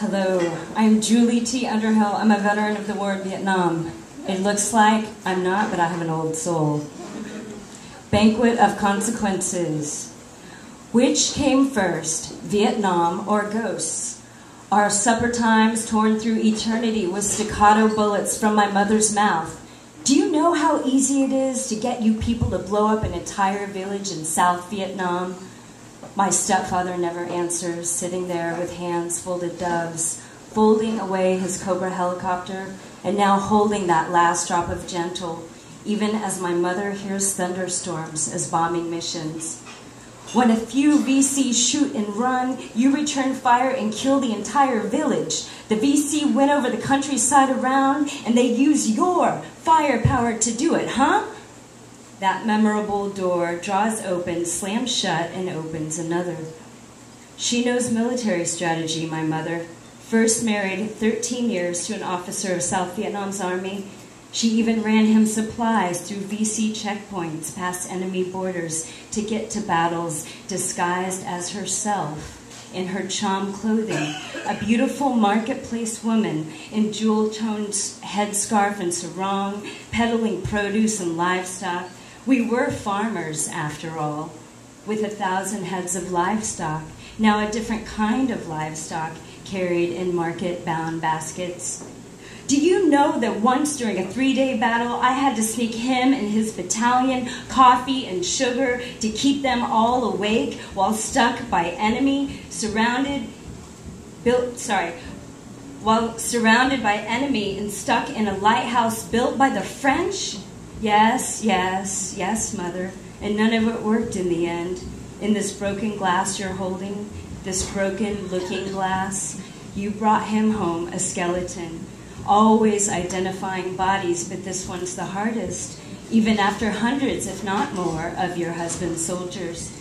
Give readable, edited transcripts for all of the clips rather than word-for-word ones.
Hello, I'm Thi Underhill. I'm a veteran of the war in Vietnam. It looks like I'm not, but I have an old soul. Banquet of consequences. Which came first, Vietnam or ghosts? Our supper times torn through eternity with staccato bullets from my mother's mouth. Do you know how easy it is to get you people to blow up an entire village in South Vietnam? My stepfather never answers, sitting there with hands folded doves, folding away his Cobra helicopter, and now holding that last drop of gentle, even as my mother hears thunderstorms as bombing missions. When a few VCs shoot and run, you return fire and kill the entire village. The VC went over the countryside around, and they use your firepower to do it, huh? That memorable door draws open, slams shut, and opens another. She knows military strategy, my mother. First married 13 years to an officer of South Vietnam's army. She even ran him supplies through VC checkpoints past enemy borders to get to battles disguised as herself in her chom clothing, a beautiful marketplace woman in jewel-toned headscarf and sarong, peddling produce and livestock. We were farmers, after all, with 1,000 heads of livestock, now a different kind of livestock carried in market-bound baskets. Do you know that once during a 3-day battle, I had to sneak him and his battalion coffee and sugar to keep them all awake while surrounded by enemy and stuck in a lighthouse built by the French? Yes, yes, yes, Mother. And none of it worked in the end. In this broken glass you're holding, this broken looking glass, you brought him home a skeleton. Always identifying bodies, but this one's the hardest, even after hundreds, if not more, of your husband's soldiers.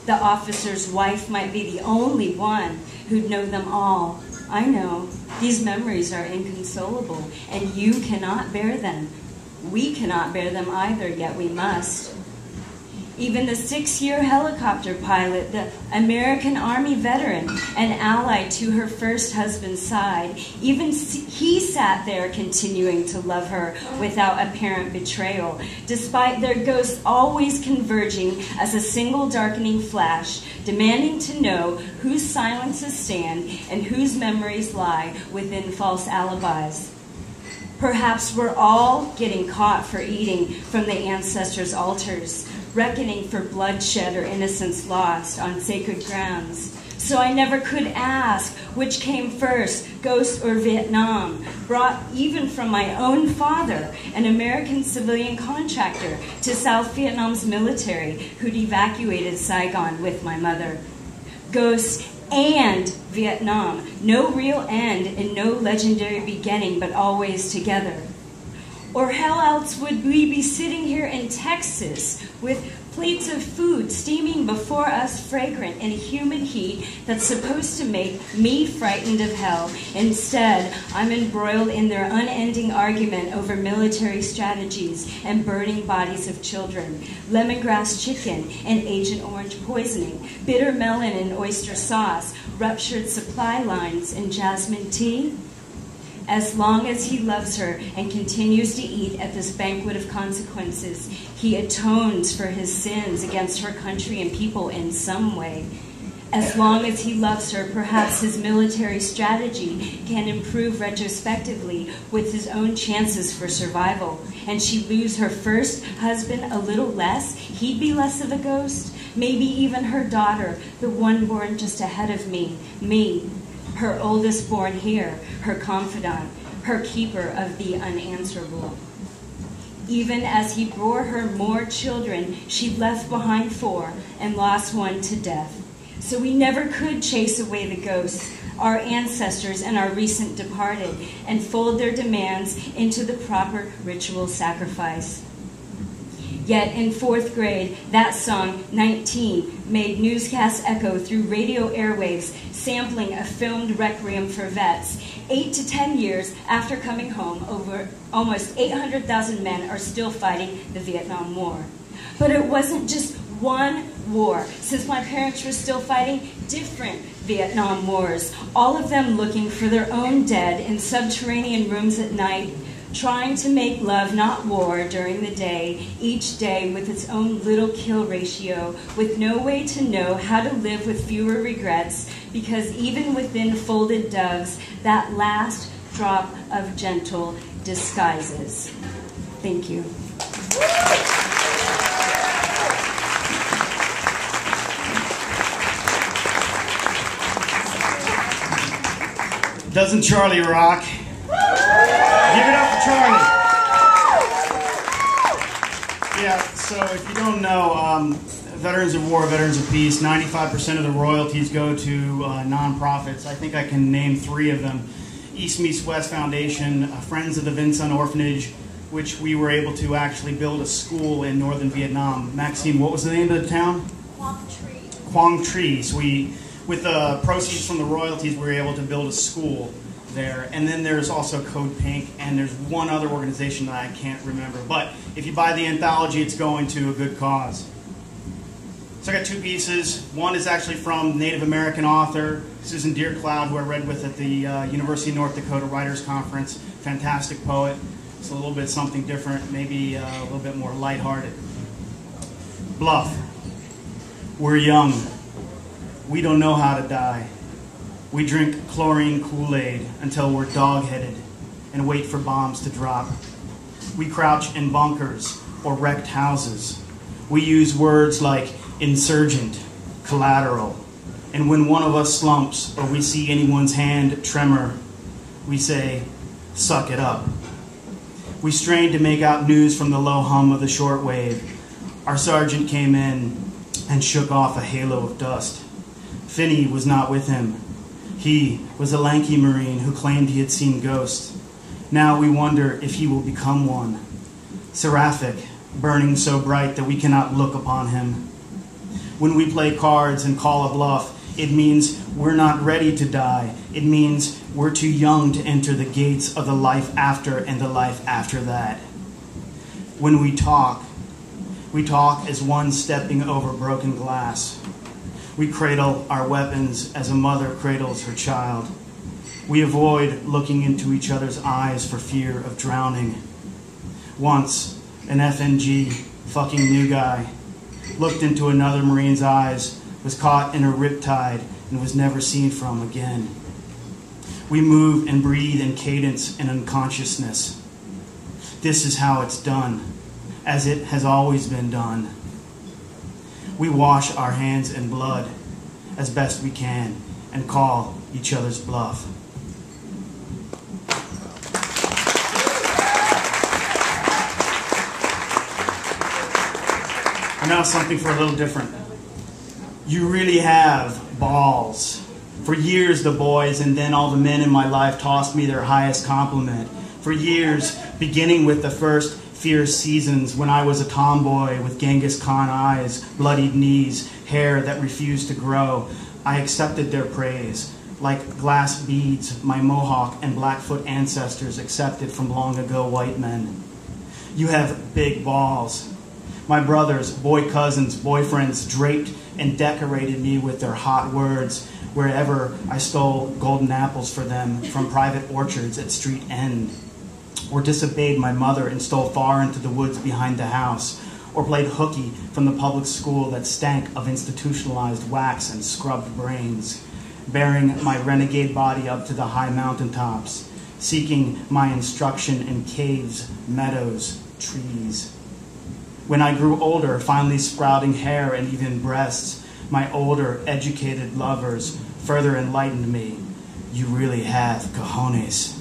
The officer's wife might be the only one who'd know them all. I know. These memories are inconsolable, and you cannot bear them. We cannot bear them either, yet we must. Even the 6-year helicopter pilot, the American Army veteran, an ally to her first husband's side, even he sat there continuing to love her without apparent betrayal, despite their ghosts always converging as a single darkening flash, demanding to know whose silences stand and whose memories lie within false alibis. Perhaps we're all getting caught for eating from the ancestors' altars, reckoning for bloodshed or innocence lost on sacred grounds. So I never could ask which came first, ghosts or Vietnam, brought even from my own father, an American civilian contractor, to South Vietnam's military who'd evacuated Saigon with my mother. Ghosts and Vietnam, no real end and no legendary beginning, but always together. Or how else would we be sitting here in Texas with plates of food steaming before us, fragrant in a humid heat that's supposed to make me frightened of hell? Instead, I'm embroiled in their unending argument over military strategies and burning bodies of children, lemongrass chicken and Agent Orange poisoning, bitter melon and oyster sauce, ruptured supply lines and jasmine tea. As long as he loves her and continues to eat at this banquet of consequences, he atones for his sins against her country and people in some way. As long as he loves her, perhaps his military strategy can improve retrospectively with his own chances for survival. And she'd lose her first husband a little less, he'd be less of a ghost. Maybe even her daughter, the one born just ahead of me, her oldest born here, her confidant, her keeper of the unanswerable. Even as he bore her more children, she left behind 4 and lost 1 to death. So we never could chase away the ghosts, our ancestors and our recent departed, and fold their demands into the proper ritual sacrifice. Yet in 4th grade, that song, 19, made newscasts echo through radio airwaves, sampling a filmed requiem for vets. 8 to 10 years after coming home, over almost 800,000 men are still fighting the Vietnam War. But it wasn't just one war. Since my parents were still fighting, different Vietnam Wars, all of them looking for their own dead in subterranean rooms at night, trying to make love, not war, during the day, each day with its own little kill ratio, with no way to know how to live with fewer regrets, because even within folded doves, that last drop of gentle disguises. Thank you. Doesn't Charlie rock? Give it up for Charlie. Yeah, so if you don't know, Veterans of War, Veterans of Peace, 95% of the royalties go to nonprofits. I think I can name 3 of them. East Meets West Foundation, Friends of the Vincent Orphanage, which we were able to actually build a school in northern Vietnam. Maxine, what was the name of the town? Quang Tri. Quang Tri. So with the proceeds from the royalties, we were able to build a school there. And then there's also Code Pink, and there's one other organization that I can't remember. But if you buy the anthology, it's going to a good cause. So I got 2 pieces. One is actually from Native American author Susan Deercloud, who I read with at the University of North Dakota Writers Conference. Fantastic poet. It's a little bit something different, maybe a little bit more lighthearted. Bluff. We're young. We don't know how to die. We drink chlorine Kool-Aid until we're dog-headed and wait for bombs to drop. We crouch in bunkers or wrecked houses. We use words like insurgent, collateral, and when one of us slumps or we see anyone's hand tremor, we say, suck it up. We strain to make out news from the low hum of the shortwave. Our sergeant came in and shook off a halo of dust. Finney was not with him. He was a lanky Marine who claimed he had seen ghosts. Now we wonder if he will become one. Seraphic, burning so bright that we cannot look upon him. When we play cards and call a bluff, it means we're not ready to die. It means we're too young to enter the gates of the life after and the life after that. When we talk as one stepping over broken glass. We cradle our weapons as a mother cradles her child. We avoid looking into each other's eyes for fear of drowning. Once, an FNG fucking new guy looked into another Marine's eyes, was caught in a riptide, and was never seen from again. We move and breathe in cadence and unconsciousness. This is how it's done, as it has always been done. We wash our hands in blood as best we can and call each other's bluff. And now something for a little different. You really have balls. For years the boys and then all the men in my life tossed me their highest compliment. For years, beginning with the first fierce seasons when I was a tomboy with Genghis Khan eyes, bloodied knees, hair that refused to grow, I accepted their praise. Like glass beads, my Mohawk and Blackfoot ancestors accepted from long ago white men. You have big balls. My brothers, boy cousins, boyfriends draped and decorated me with their hot words wherever I stole golden apples for them from private orchards at street end, or disobeyed my mother and stole far into the woods behind the house, or played hooky from the public school that stank of institutionalized wax and scrubbed brains, bearing my renegade body up to the high mountaintops, seeking my instruction in caves, meadows, trees. When I grew older, finally sprouting hair and even breasts, my older, educated lovers further enlightened me. You really have cojones.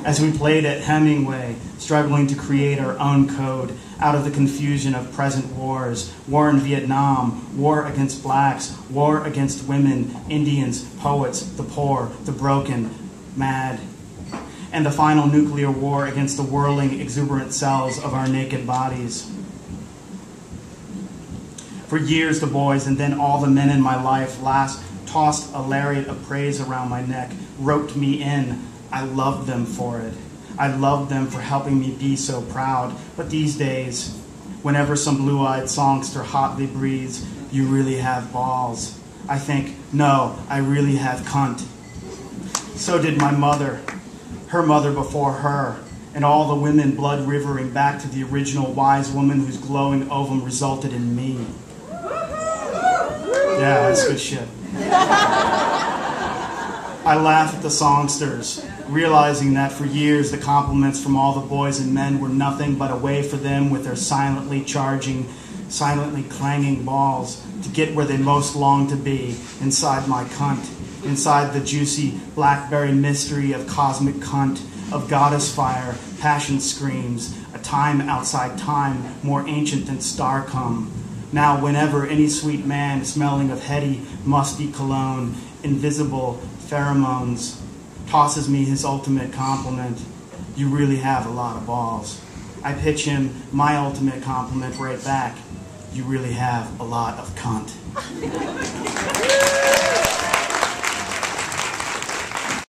As we played at Hemingway, struggling to create our own code out of the confusion of present wars, war in Vietnam, war against blacks, war against women, Indians, poets, the poor, the broken, mad, and the final nuclear war against the whirling, exuberant cells of our naked bodies. For years, the boys, and then all the men in my life, last tossed a lariat of praise around my neck, roped me in. I loved them for it. I loved them for helping me be so proud. But these days, whenever some blue-eyed songster hotly breathes, you really have balls, I think, no, I really have cunt. So did my mother, her mother before her, and all the women blood rivering back to the original wise woman whose glowing ovum resulted in me. Yeah, that's good shit. I laugh at the songsters, realizing that for years the compliments from all the boys and men were nothing but a way for them with their silently charging, silently clanging balls to get where they most long to be, inside my cunt, inside the juicy blackberry mystery of cosmic cunt, of goddess fire, passion screams, a time outside time more ancient than star come. Now whenever any sweet man smelling of heady, musty cologne, invisible pheromones, tosses me his ultimate compliment, you really have a lot of balls, I pitch him my ultimate compliment right back, you really have a lot of cunt.